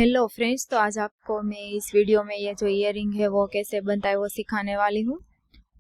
Hello friends, तो आज आपको मैं इस वीडियो में ये जो ईयरिंग है वो कैसे बनता है वो सिखाने वाली हूँ।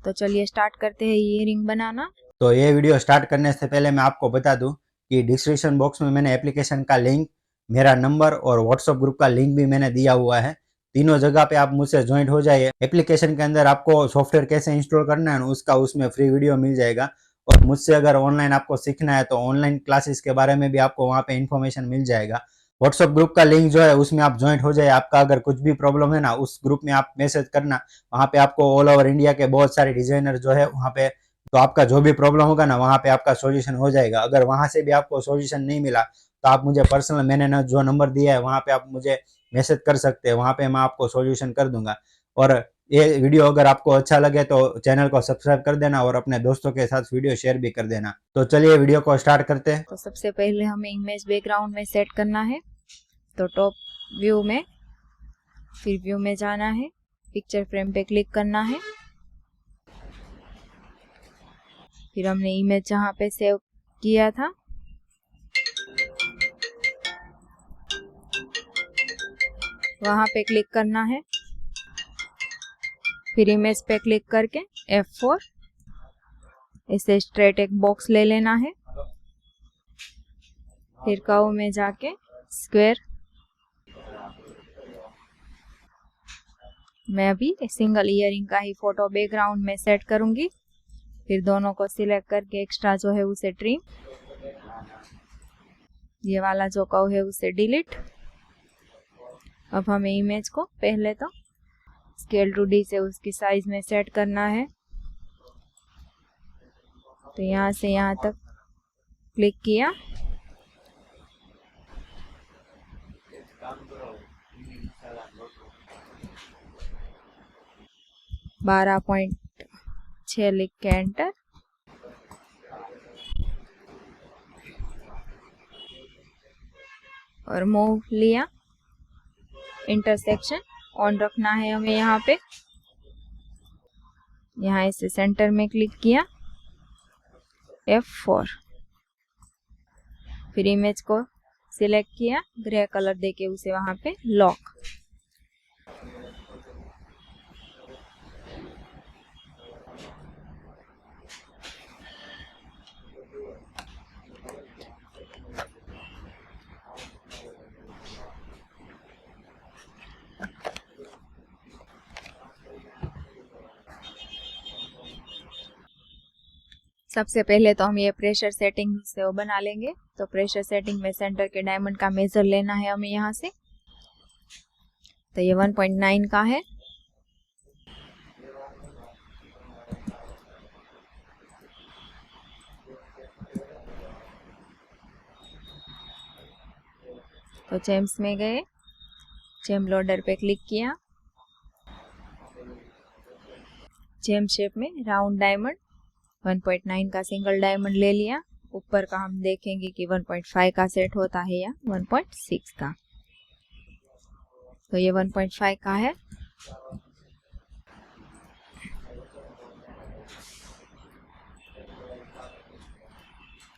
तो चलिए स्टार्ट करते हैं ईयरिंग बनाना। तो ये वीडियो स्टार्ट करने से पहले मैं आपको बता दूं कि डिस्क्रिप्शन बॉक्स में मैंने एप्लीकेशन का लिंक, मेरा नंबर और व्हाट्सएप ग्रुप का लिंक भी मैंने दिया हुआ है। तीनों जगह पे आप मुझसे ज्वाइंट हो जाइए। एप्लीकेशन के अंदर आपको सॉफ्टवेयर कैसे इंस्टॉल करना है उसका उसमें फ्री वीडियो मिल जाएगा। और मुझसे अगर ऑनलाइन आपको सीखना है तो ऑनलाइन क्लासेस के बारे में भी आपको वहाँ पे इन्फॉर्मेशन मिल जाएगा। व्हाट्सएप ग्रुप का लिंक जो है उसमें आप ज्वाइंट हो जाए। आपका अगर कुछ भी प्रॉब्लम है ना, उस ग्रुप में आप मैसेज करना। वहाँ पे आपको ऑल ओवर इंडिया के बहुत सारे डिजाइनर जो है वहाँ पे, तो आपका जो भी प्रॉब्लम होगा ना वहाँ पे आपका सॉल्यूशन हो जाएगा। अगर वहाँ से भी आपको सॉल्यूशन नहीं मिला तो आप मुझे पर्सनल, मैंने ना जो नंबर दिया है वहाँ पे आप मुझे मैसेज कर सकते हैं, वहाँ पे मैं आपको सॉल्यूशन कर दूंगा। और ये वीडियो अगर आपको अच्छा लगे तो चैनल को सब्सक्राइब कर देना और अपने दोस्तों के साथ वीडियो शेयर भी कर देना। तो चलिए वीडियो को स्टार्ट करते हैं। तो सबसे पहले हमें इमेज बैकग्राउंड में सेट करना है। तो टॉप व्यू में, फिर व्यू में जाना है, पिक्चर फ्रेम पे क्लिक करना है। फिर हमने इमेज जहाँ पे सेव किया था वहाँ पे क्लिक करना है। फिर इमेज पे क्लिक करके F4 इसे स्ट्रेट एक बॉक्स ले लेना है। फिर कर्व में जाके स्क्वायर, मैं अभी सिंगल ईयरिंग का ही फोटो बैकग्राउंड में सेट करूंगी। फिर दोनों को सिलेक्ट करके एक्स्ट्रा जो है उसे ट्रिम, ये वाला जो कर्व है उसे डिलीट। अब हमें इमेज को पहले तो स्केल टू डी से उसकी साइज में सेट करना है। तो यहाँ से यहाँ तक क्लिक किया। बारह पॉइंट 6 लिख के एंटर। और मूव लिया। इंटरसेक्शन ऑन रखना है हमें यहाँ पे। यहाँ इसे सेंटर में क्लिक किया, F4। फिर इमेज को सिलेक्ट किया, ग्रे कलर देके उसे वहां पे लॉक। सबसे पहले तो हम ये प्रेशर सेटिंग से वो बना लेंगे। तो प्रेशर सेटिंग में सेंटर के डायमंड का मेजर लेना है हमें यहाँ से। तो ये 1.9 का है। तो चेम्स में गए, चेम लोडर पे क्लिक किया, चेम शेप में राउंड डायमंड 1.9 का सिंगल डायमंड ले लिया। ऊपर का हम देखेंगे कि 1.5 का सेट होता है या 1.6 का। तो ये 1.5 का है।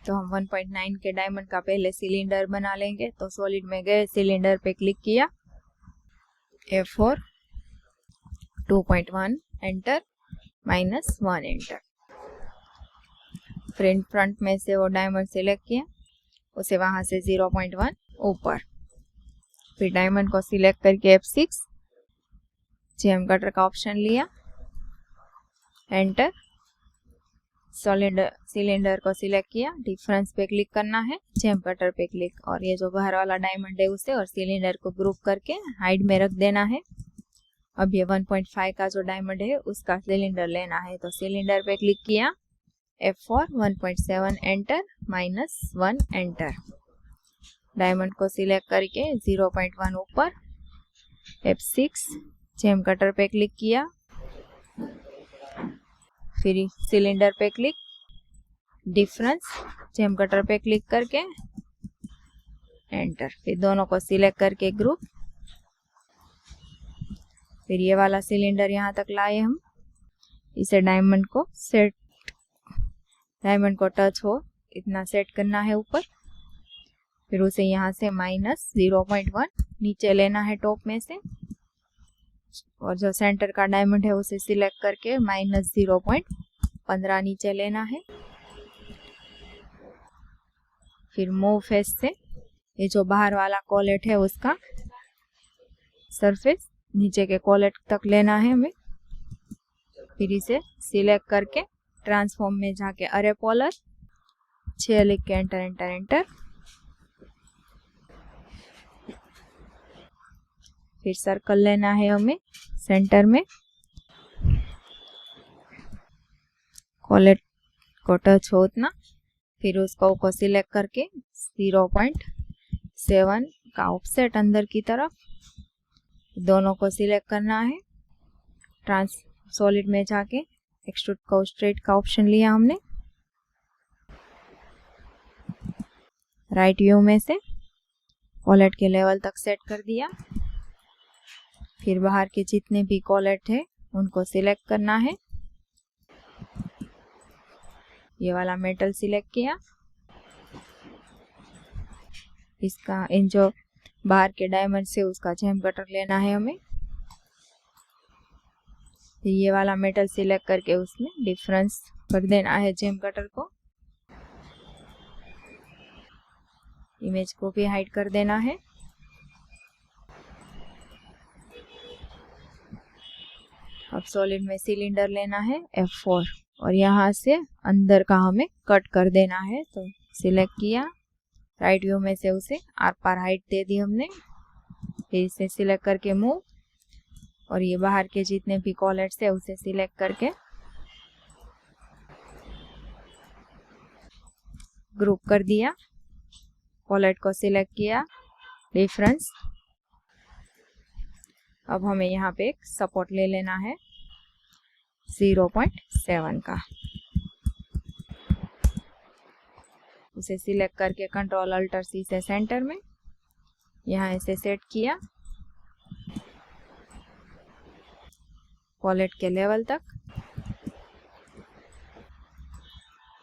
तो हम 1.9 के डायमंड का पहले सिलेंडर बना लेंगे। तो सॉलिड में गए, सिलेंडर पे क्लिक किया, F4, 2.1 एंटर, -1 एंटर। फ्रंट में से वो डायमंड सिलेक्ट किया, उसे वहां से 0.1 ऊपर। फिर डायमंड को सिलेक्ट करके F6, जेम कटर का ऑप्शन लिया, एंटर। सिलेंडर को सिलेक्ट किया, डिफरेंस पे क्लिक करना है, जेम कटर पे क्लिक, और ये जो बाहर वाला डायमंड है उसे और सिलेंडर को ग्रुप करके हाइड में रख देना है। अब ये 1.5 का जो डायमंड है उसका सिलेंडर लेना है। तो सिलेंडर पे क्लिक किया, F4, 1.7 एंटर, -1 एंटर। डायमंड को सिलेक्ट करके 0.1 ऊपर, F6, जेम कटर पे क्लिक किया, फिर सिलेंडर पे क्लिक, डिफरेंस, जेम कटर पे क्लिक करके एंटर। फिर दोनों को सिलेक्ट करके ग्रुप। फिर ये वाला सिलेंडर यहाँ तक लाए हम, इसे डायमंड को टच हो इतना सेट करना है ऊपर। फिर उसे यहाँ से -0.1 नीचे लेना है टॉप में से, और जो सेंटर का डायमंड है उसे सिलेक्ट करके -0.15 नीचे लेना है। फिर मूव फेस से ये जो बाहर वाला कॉलेट है उसका सरफेस नीचे के कॉलेट तक लेना है हमें। फिर इसे सिलेक्ट करके ट्रांसफॉर्म में जाके अरे पोलर 6 लिख के एंटर एंटर एंटर। फिर सर्कल लेना है हमें सेंटर में, कॉलेट को टच हो उतना। फिर उसको सिलेक्ट करके 0.7 का ऑफसेट अंदर की तरफ, दोनों को सिलेक्ट करना है। ट्रांस सॉलिड में जाके एक्सट्रूड कर्व स्ट्रेट का ऑप्शन लिया हमने। राइट व्यू में से कॉलेट के लेवल तक सेट कर दिया। फिर बाहर के जितने भी कॉलेट है उनको सिलेक्ट करना है। ये वाला मेटल सिलेक्ट किया, इसका इन जो बाहर के डायमंड से उसका जेम कटर लेना है हमें। फिर ये वाला मेटल सिलेक्ट करके उसमें डिफरेंस कर देना है जेम कटर को। इमेज को भी हाइड कर देना है। अब सॉलिड में सिलेंडर लेना है F4 और यहाँ से अंदर का हमें कट कर देना है। तो सिलेक्ट किया, राइट व्यू में से उसे आर पार हाइट दे दी हमने। फिर इसे सिलेक्ट करके मूव, और ये बाहर के जितने भी कॉलेट्स है उसे सिलेक्ट करके ग्रुप कर दिया। कॉलेट को सिलेक्ट किया, डिफरेंस। अब हमें यहाँ पे एक सपोर्ट ले लेना है 0.7 का। उसे सिलेक्ट करके कंट्रोल अल्टर सी से सेंटर में यहाँ इसे सेट किया, कॉलेट के लेवल तक।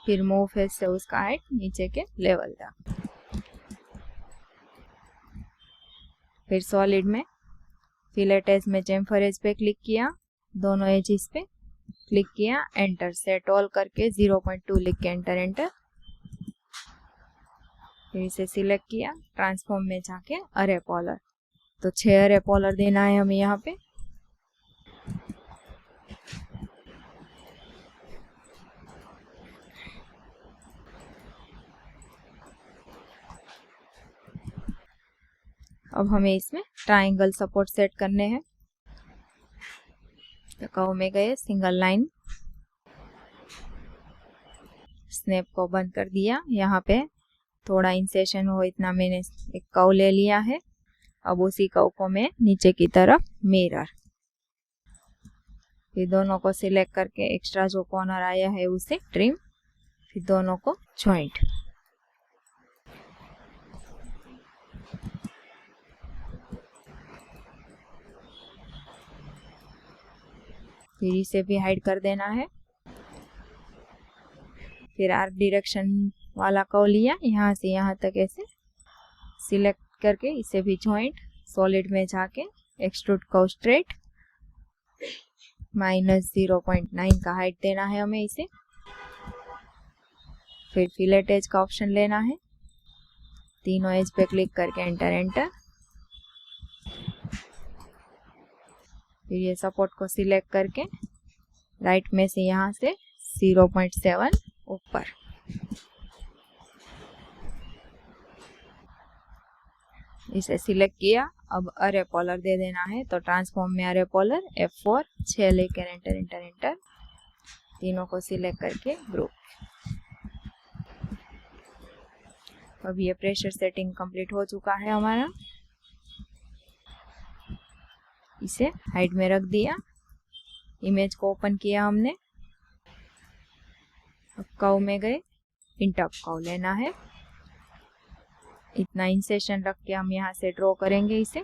फिर मूव फेस से उसका हाइट नीचे के लेवल तक। फिर सॉलिड में फिलेट एज में चेम्फर एज पे क्लिक किया, दोनों एजिस पे क्लिक किया, एंटर सेट ऑल करके 0.2 लिख के एंटर एंटर। फिर इसे सिलेक्ट किया, ट्रांसफॉर्म में जाके अरे पोलर, तो 6 अरे पोलर देना है हमें यहाँ पे। अब हमें इसमें ट्रायंगल सपोर्ट सेट करने हैं। तो कर्व में गए, सिंगल लाइन, स्नैप को बंद कर दिया। यहाँ पे थोड़ा इंसेशन हो इतना मैंने एक कर्व ले लिया है। अब उसी कर्व को मैं नीचे की तरफ मिरर, फिर दोनों को सिलेक्ट करके एक्स्ट्रा जो कॉर्नर आया है उसे ट्रिम, फिर दोनों को जॉइंट। फिर इसे भी हाइड कर देना है। फिर आर्क डायरेक्शन वाला कर्व लिया, यहाँ से यहाँ तक ऐसे सिलेक्ट करके इसे भी जॉइंट, सॉलिड में जाके एक्सट्रूड कर्व स्ट्रेट, -0.9 का हाइट देना है हमें इसे। फिर फिलेट एज का ऑप्शन लेना है, तीनों एज पे क्लिक करके एंटर एंटर। फिर ये सपोर्ट को सिलेक्ट करके राइट में से यहाँ से 0.7 ऊपर। इसे सिलेक्ट किया, अब अरे पोलर दे देना है। तो ट्रांसफॉर्म में अरे पोलर F4 6 लेकर एंटर एंटर एंटर, तीनों को सिलेक्ट करके ग्रुप। अब ये प्रेशर सेटिंग कंप्लीट हो चुका है हमारा। इसे हाइड में रख दिया, इमेज को ओपन किया हमने। अब कर्व में गए, इंटअप कर्व लेना है, इतना इंसेशन रख के हम यहाँ से ड्रॉ करेंगे इसे।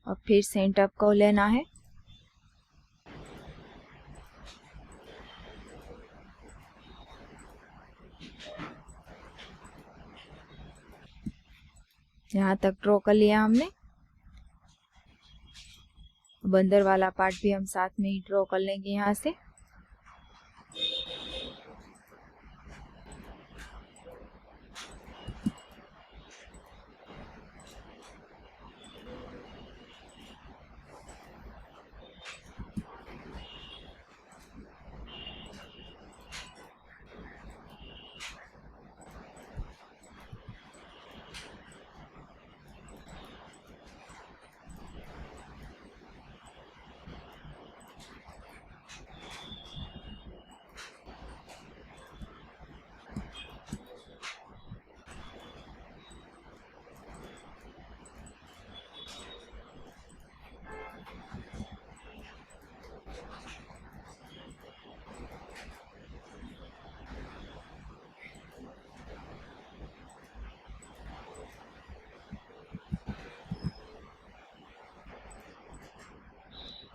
अब फिर से इंटरप्ट को लेना है। यहाँ तक ड्रॉ कर लिया हमने। अब अंदर वाला पार्ट भी हम साथ में ही ड्रॉ कर लेंगे यहाँ से।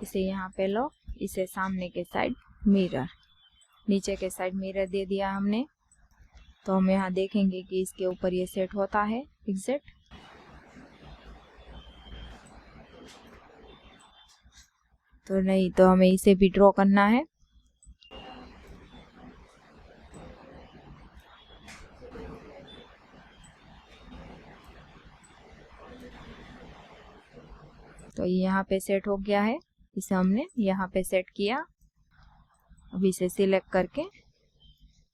इसे यहाँ पे लो, इसे सामने के साइड मिरर, नीचे के साइड मिरर दे दिया हमने। तो हम यहाँ देखेंगे कि इसके ऊपर ये सेट होता है एग्जैक्ट। तो नहीं, तो हमें इसे भी ड्रॉ करना है। तो ये यहाँ पे सेट हो गया है, इसे हमने यहाँ पे सेट किया। अब इसे सिलेक्ट करके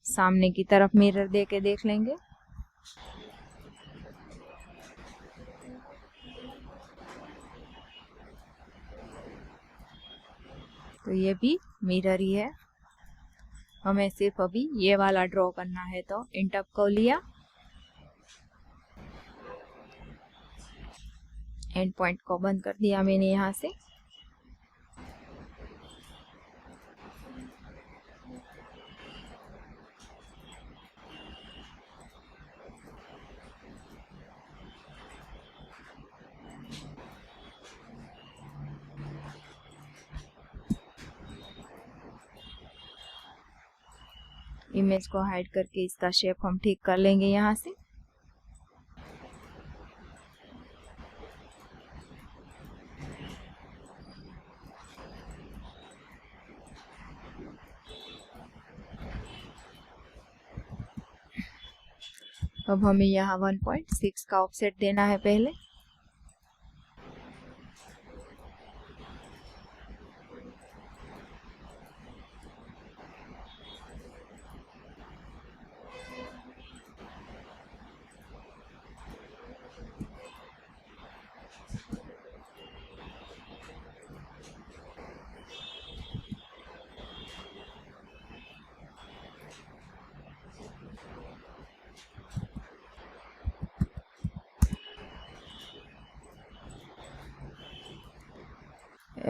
सामने की तरफ मिरर दे के देख लेंगे। तो ये भी मिरर ही है। हमें सिर्फ अभी ये वाला ड्रॉ करना है। तो इंटरप्ट को लिया, एंड पॉइंट को बंद कर दिया मैंने यहाँ से। इमेज को हाइड करके इसका शेप हम ठीक कर लेंगे यहाँ से। अब हमें यहाँ 1.6 का ऑफसेट देना है पहले।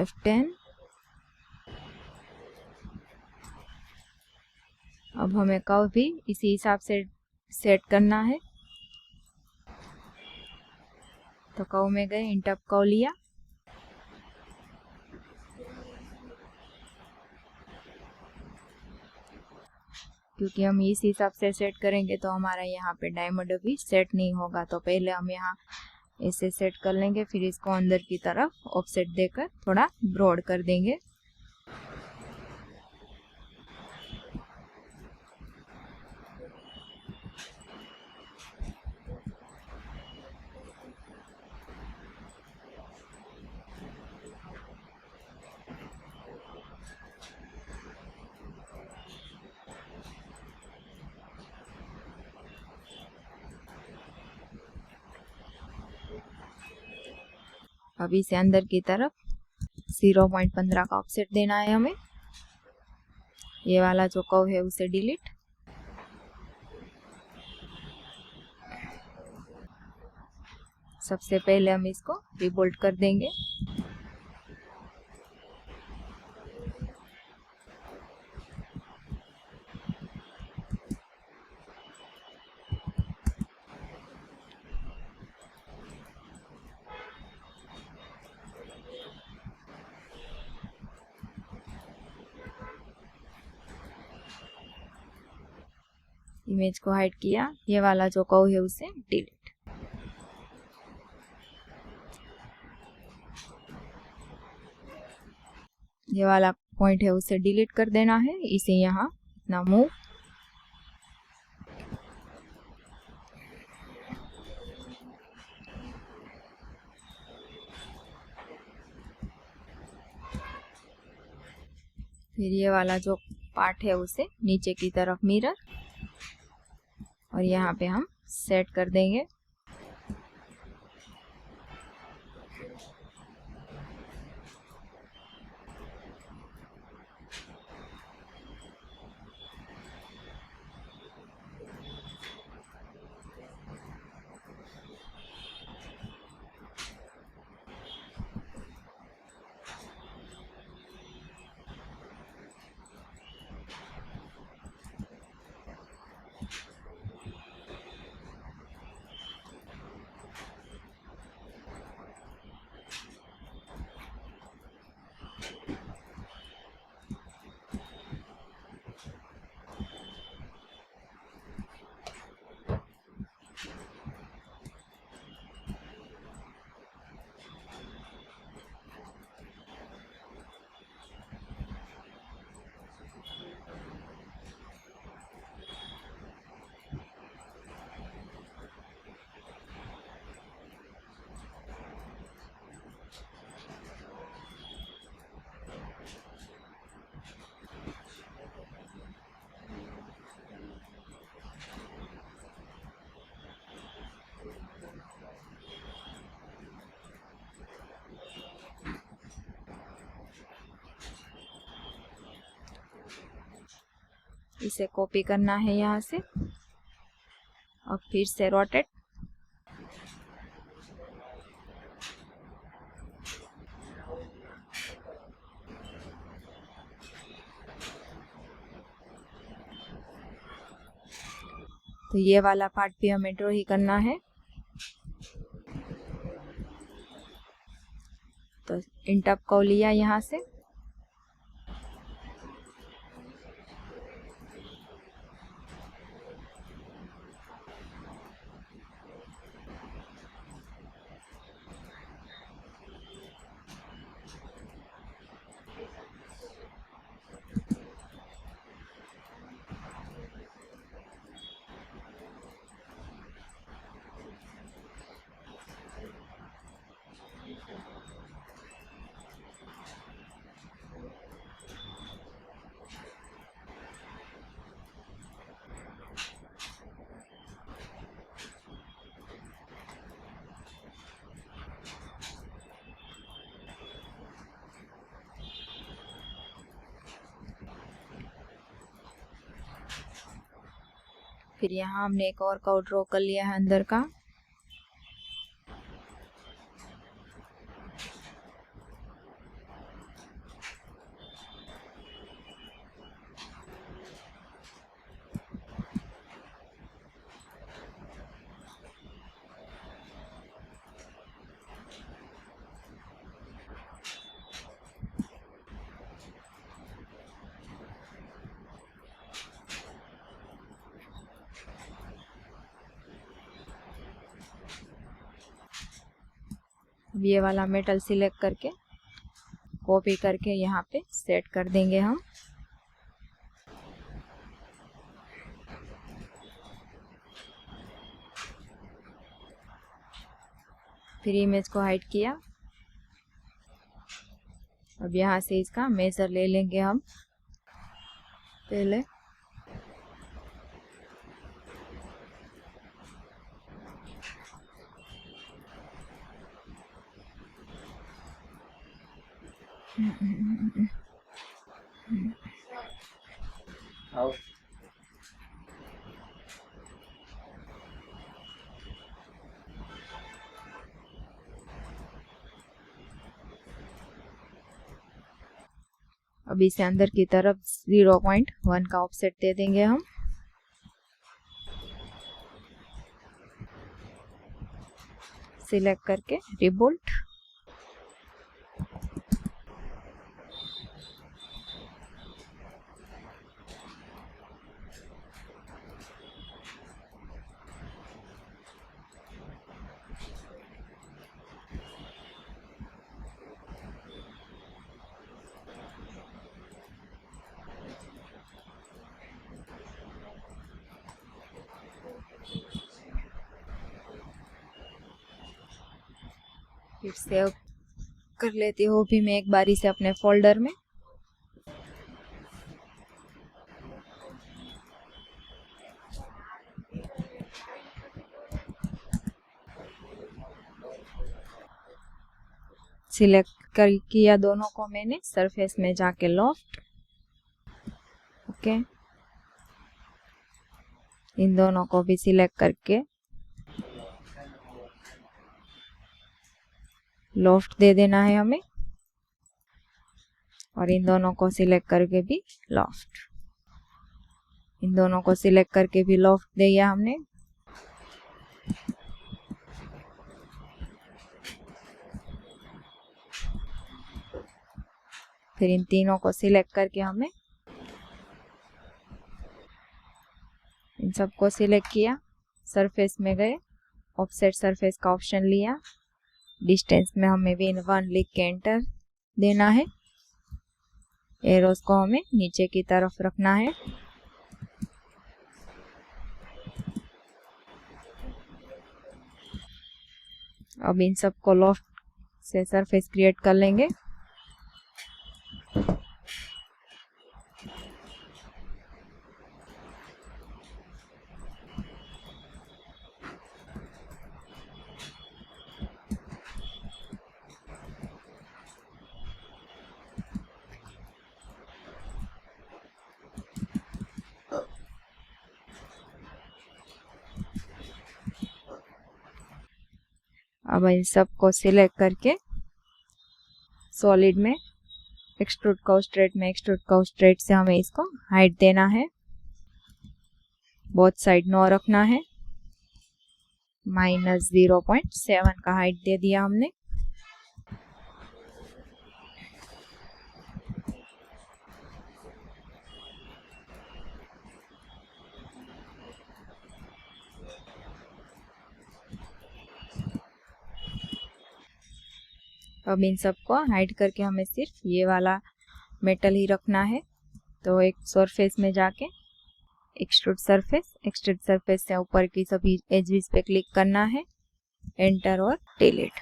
F10। अब हमें कर्व भी इसी हिसाब से सेट करना है। तो कर्व में गए, इंटरप्ट कर्व लिया, क्योंकि हम इस हिसाब से सेट करेंगे तो हमारा यहाँ पे डायमंड भी सेट नहीं होगा। तो पहले हम यहाँ इसे सेट कर लेंगे, फिर इसको अंदर की तरफ ऑफसेट देकर थोड़ा ब्रॉड कर देंगे। अब इसे अंदर की तरफ 0.15 का ऑफसेट देना है हमें। ये वाला जो कर्व है उसे डिलीट। सबसे पहले हम इसको रिबोल्ट कर देंगे। इमेज को हाइड किया, ये वाला जो कर्व है उसे डिलीट। ये वाला पॉइंट है उसे डिलीट कर देना है, इसे यहाँ इतना मूव। फिर ये वाला जो पार्ट है उसे नीचे की तरफ मिरर, और यहाँ पे हम सेट कर देंगे। इसे कॉपी करना है यहाँ से, अब फिर से रोटेट। तो ये वाला पार्ट भी हमें ड्रॉ ही करना है। तो इंटअप को लिया यहाँ से, फिर यहाँ हमने एक और कर्व ड्रॉ कर लिया है अंदर का। अब ये वाला मेटल सिलेक्ट करके कॉपी करके यहाँ पे सेट कर देंगे हम। फिर इमेज को हाइड किया। अब यहाँ से इसका मेजर ले लेंगे हम पहले। आओ। अब इसे अंदर की तरफ 0.1 का ऑफसेट दे देंगे हम। सिलेक्ट करके रिबोल्ट। फिर सेव कर लेती हूँ भी मैं एक बारी से अपने फोल्डर में। सिलेक्ट कर किया दोनों को मैंने, सरफेस में जाके लॉफ्ट, ओके, इन दोनों को भी सिलेक्ट करके लॉफ्ट दे देना है हमें, और इन दोनों को सिलेक्ट करके भी लॉफ्ट, इन दोनों को सिलेक्ट करके भी लॉफ्ट दिया हमने। फिर इन तीनों को सिलेक्ट करके हमें इन सबको सिलेक्ट किया, सरफेस में गए, ऑफसेट सरफेस का ऑप्शन लिया, डिस्टेंस में हमें Win1 लिख के एंटर देना है। एरोस को हमें नीचे की तरफ रखना है। अब इन सबको लॉफ्ट से सरफेस क्रिएट कर लेंगे। अब इन सबको सिलेक्ट करके सॉलिड में एक्सट्रूड कर्व स्ट्रेट से हमें इसको हाइट देना है, बोथ साइड नो रखना है। -0.7 का हाइट दे दिया हमने। अब इन सबको हाइड करके हमें सिर्फ ये वाला मेटल ही रखना है। तो एक सरफेस में जाके एक्सट्रूड सरफेस से ऊपर की सभी एजेस पे क्लिक करना है, एंटर और डिलीट।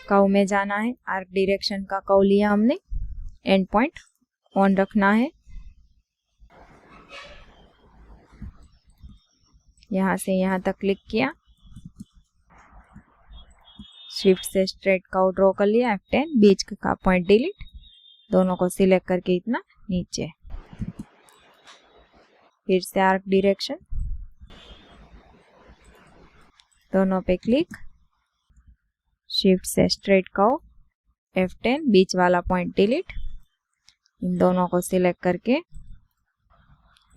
कर्व में जाना है, आर्क डायरेक्शन का कर्व लिया हमने, एंड पॉइंट ऑन रखना है। यहाँ से यहाँ तक क्लिक किया, शिफ्ट से स्ट्रेट कर्व ड्रॉ कर लिया, F10, बीच का पॉइंट डिलीट, दोनों को सिलेक्ट करके इतना नीचे, फिर से आर्क डायरेक्शन, दोनों पे क्लिक, शिफ्ट से स्ट्रेट कर्व, F10, बीच वाला पॉइंट डिलीट, इन दोनों को सिलेक्ट करके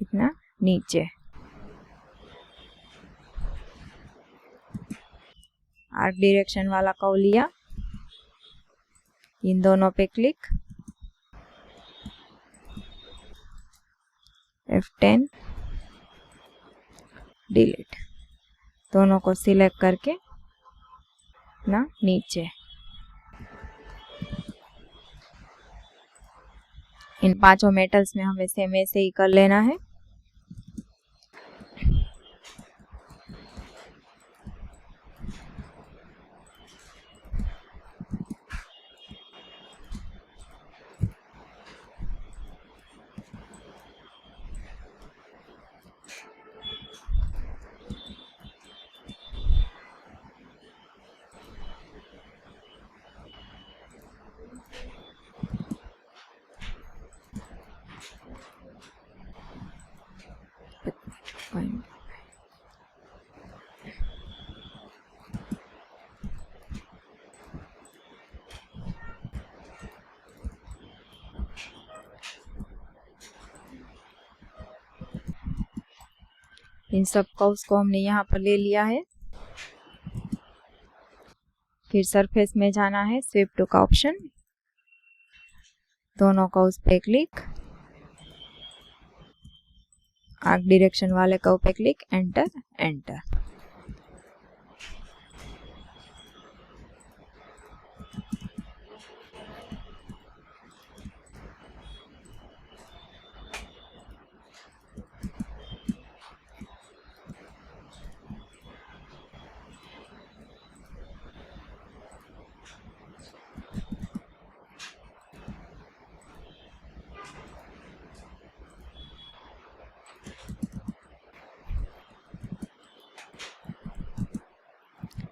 इतना नीचे, आर्क डायरेक्शन वाला कर्व लिया, इन दोनों पे क्लिक, F10, डिलीट, दोनों को सिलेक्ट करके ना नीचे। इन पांचों मेटल्स में हमें सेम ऐसे ही कर लेना है। इन सब कर्व्स को हमने यहाँ पर ले लिया है। फिर सरफेस में जाना है, स्वीप टू का ऑप्शन, दोनों कर्व्स पे क्लिक, आर्क डायरेक्शन वाले कर्व पे क्लिक, एंटर एंटर।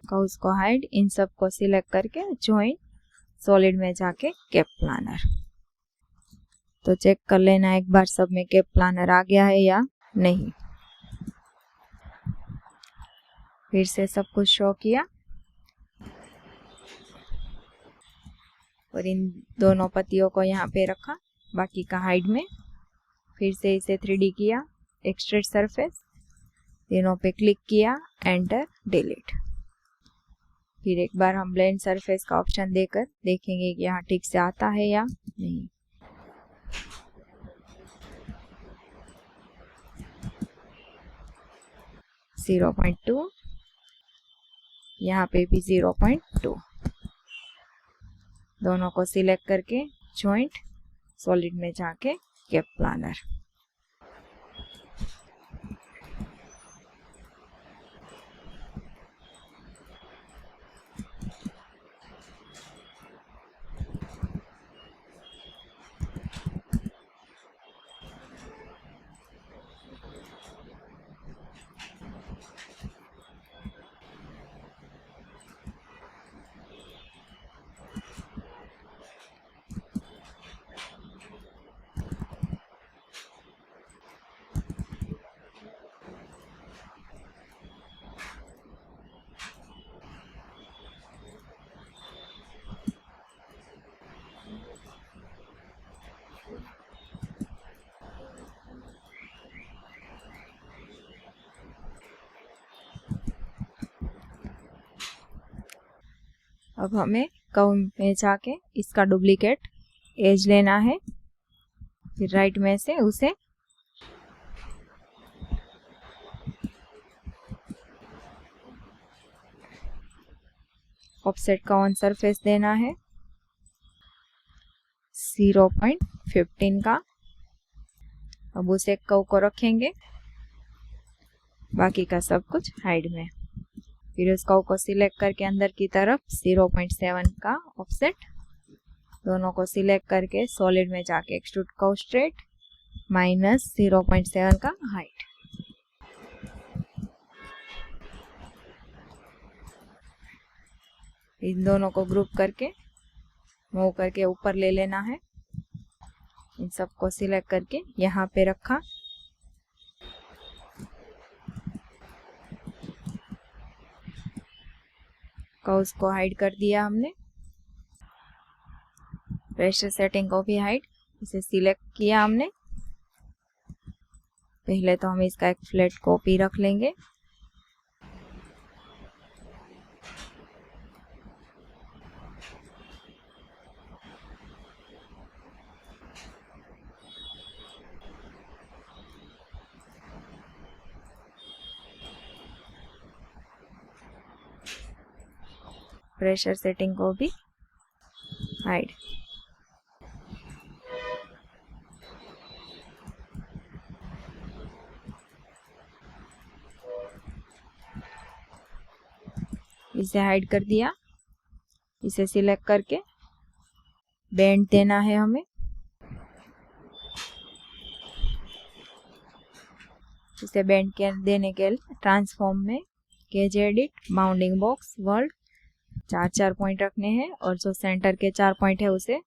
कर्व्स को हाइड, इन सब को सिलेक्ट करके ज्वाइन, सॉलिड में जाके कैप प्लानर। तो चेक कर लेना एक बार सब में कैप प्लानर आ गया है या नहीं। फिर से सब कुछ शो किया और इन दोनों पत्तियों को यहाँ पे रखा, बाकी का हाइड में। फिर से इसे 3D किया, एक्सट्रूड सरफेस, तीनों पे क्लिक किया, एंटर, डिलीट। फिर एक बार हम ब्लेंड सरफेस का ऑप्शन देकर देखेंगे कि यहाँ ठीक से आता है या नहीं। जीरो 0.2, यहाँ पे भी 0.2। दोनों को सिलेक्ट करके जॉइंट, सॉलिड में जाके कैप प्लानर। अब हमें कर्व में जाके इसका डुप्लीकेट एज लेना है। फिर राइट में से उसे ऑफसेट का ऑन सरफेस देना है 0.15 का। अब उसे कर्व को रखेंगे, बाकी का सब कुछ हाइड में। फिर उस कर्व को सिलेक्ट करके अंदर की तरफ 0.7 का ऑफसेट, दोनों को सिलेक्ट करके सॉलिड में जाके एक्सट्रूड कर्व स्ट्रेट, -0.7 का हाइट। इन दोनों को ग्रुप करके मूव करके ऊपर ले लेना है। इन सब को सिलेक्ट करके यहाँ पे रखा। कर्व्स को हाइड कर दिया हमने। प्रेशर सेटिंग को भी हाइड, इसे सिलेक्ट किया हमने। पहले तो हम इसका एक फ्लैट कॉपी रख लेंगे। प्रेशर सेटिंग को भी हाइड। इसे हाइड कर दिया। इसे सिलेक्ट करके बेंड देना है हमें। इसे बेंड के देने के लिए ट्रांसफॉर्म में cage edit, bounding box, world, 4 point रखने हैं और जो सेंटर के 4 पॉइंट है उसे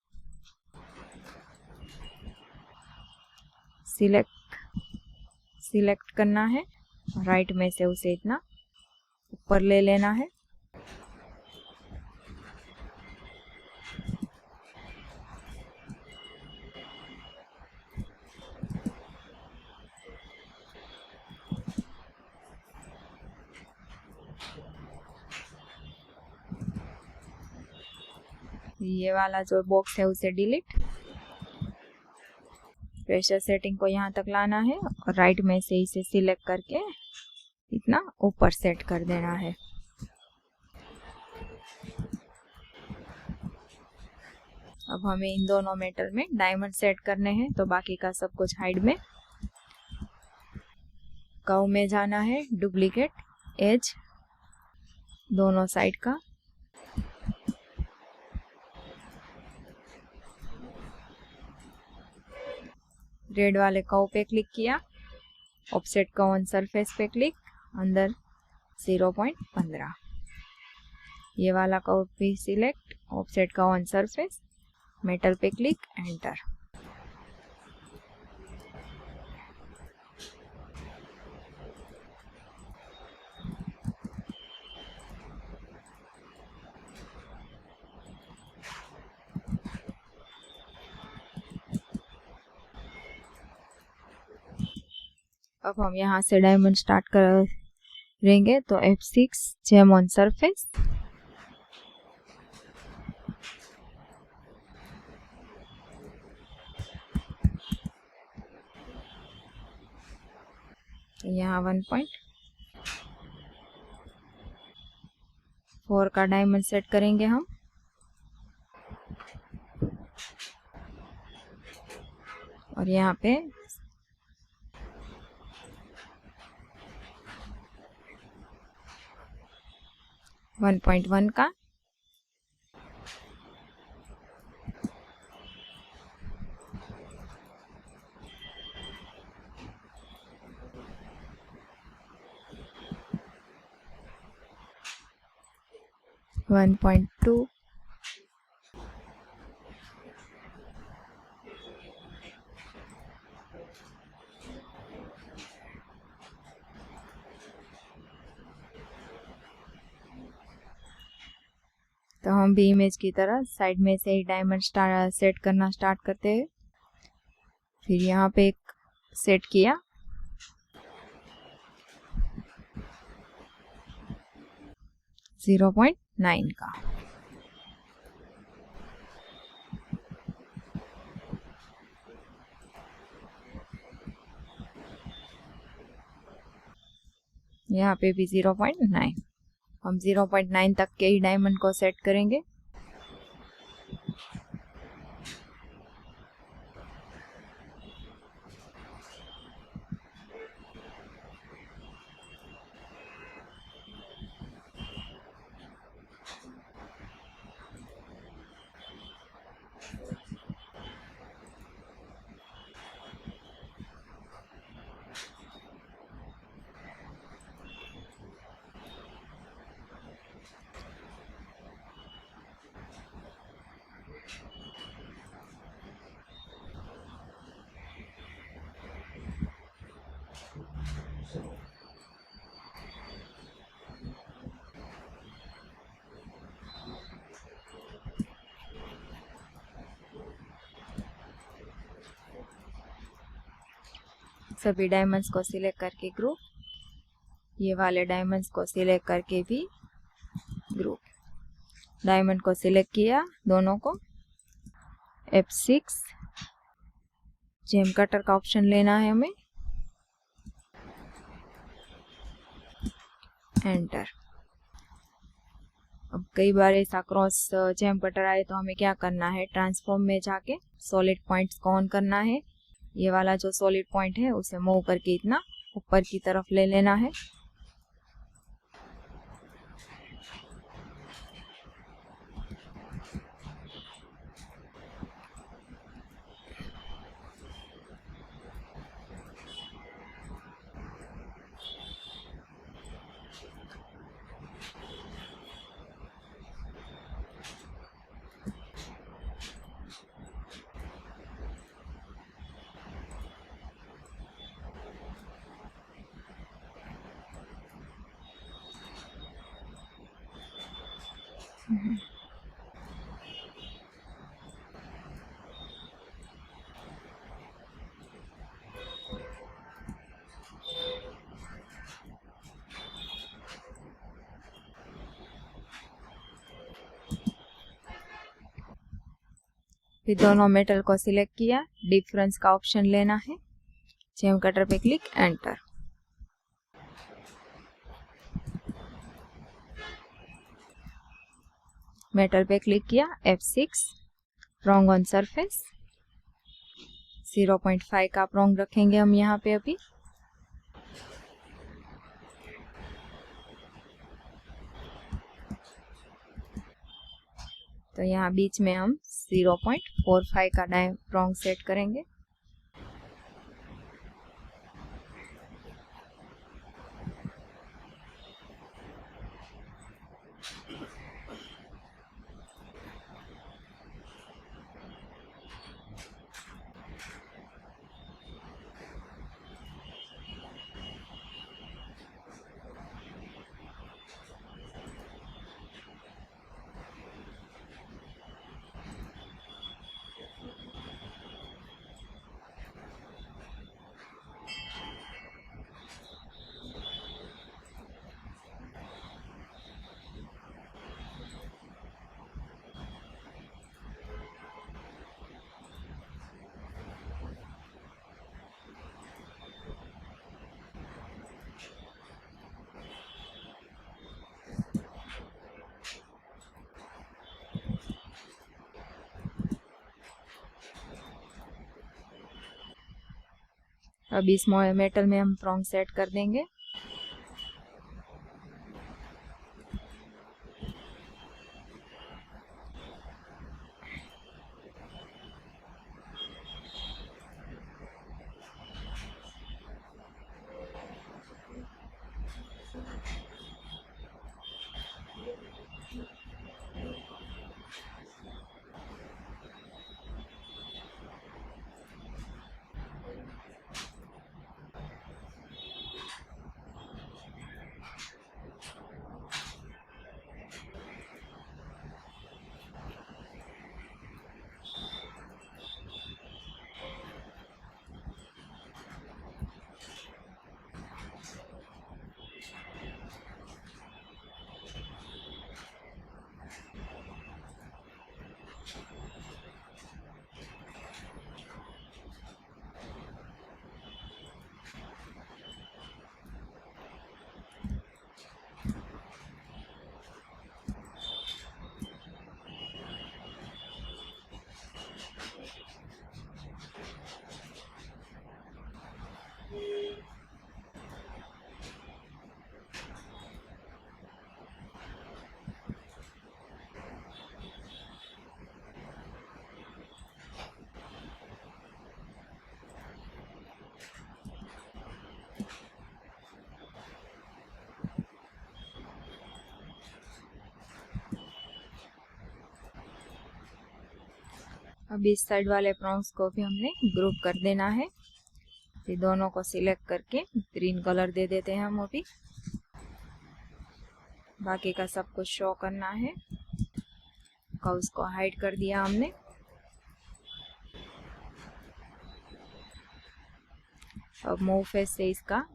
सिलेक्ट करना है। राइट में से उसे इतना ऊपर ले लेना है। ये वाला जो बॉक्स है उसे डिलीट। प्रेशर सेटिंग को यहाँ तक लाना है और राइट में से इसे सिलेक्ट करके इतना ऊपर सेट कर देना है। अब हमें इन दोनों मेटल में डायमंड सेट करने हैं, तो बाकी का सब कुछ हाइड में। कर्व में जाना है, डुप्लीकेट एज दोनों साइड का। रेड वाले कर्व पे क्लिक किया, ऑफसेट का ऑन सरफेस पे क्लिक, अंदर 0.15। ये वाला का भी सिलेक्ट, ऑफसेट का ऑन सरफेस, मेटल पे क्लिक, एंटर। अब हम यहाँ से डायमंड स्टार्ट करेंगे, तो F6 जेम ऑन सरफेस, यहाँ 1.4 का डायमंड सेट करेंगे हम। और यहाँ पे 1.1 का, वन पॉइंट टू, तो हम भी इमेज की तरह साइड में से ही डायमंड सेट करना स्टार्ट करते हैं। फिर यहाँ पे एक सेट किया, .9 का। यहाँ पे भी 0.9, हम 0.9 तक के ही डायमंड को सेट करेंगे। सभी डायमंड्स को सिलेक्ट करके ग्रुप, ये वाले डायमंड्स को सिलेक्ट करके भी ग्रुप। डायमंड को सिलेक्ट किया दोनों को, F6 जेम कटर का ऑप्शन लेना है हमें, एंटर। अब कई बार ऐसा क्रॉस जेम कटर आए तो हमें क्या करना है, ट्रांसफॉर्म में जाके सॉलिड पॉइंट्स को ऑन करना है। ये वाला जो सॉलिड पॉइंट है उसे मूव करके इतना ऊपर की तरफ ले लेना है। फिर दोनों मेटल को सिलेक्ट किया, डिफरेंस का ऑप्शन लेना है, जेम कटर पे क्लिक, एंटर। मेटल पे क्लिक किया, F6 प्रोंग ऑन सरफेस, 0.5 का प्रोंग रखेंगे हम यहाँ पे अभी। तो यहाँ बीच में हम 0.45 का प्रोंग सेट करेंगे। अब इस मेटल में हम प्रॉन्ग सेट कर देंगे। अब इस साइड वाले प्रॉन्ग्स को भी हमने ग्रुप कर देना है। ये दोनों को सिलेक्ट करके ग्रीन कलर दे देते हैं हम अभी। बाकी का सब कुछ शो करना है। कर्व्स को हाइड कर दिया हमने। अब मूव फेस से इसका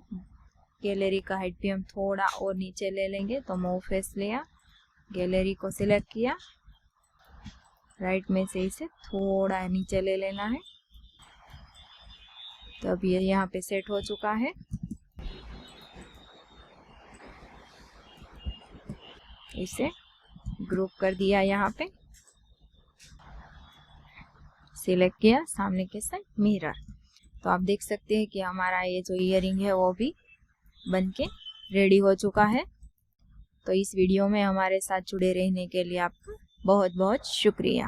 गैलरी का हाइट भी हम थोड़ा और नीचे ले लेंगे। तो मूव फेस लिया, गैलरी को सिलेक्ट किया, राइट में से इसे थोड़ा नीचे ले लेना है। तो अब ये यहाँ पे सेट हो चुका है। इसे ग्रुप कर दिया, यहाँ पे सिलेक्ट किया, सामने के साइड मिरर। तो आप देख सकते हैं कि हमारा ये जो ईयरिंग है वो भी बनके रेडी हो चुका है। तो इस वीडियो में हमारे साथ जुड़े रहने के लिए आपका बहुत बहुत शुक्रिया।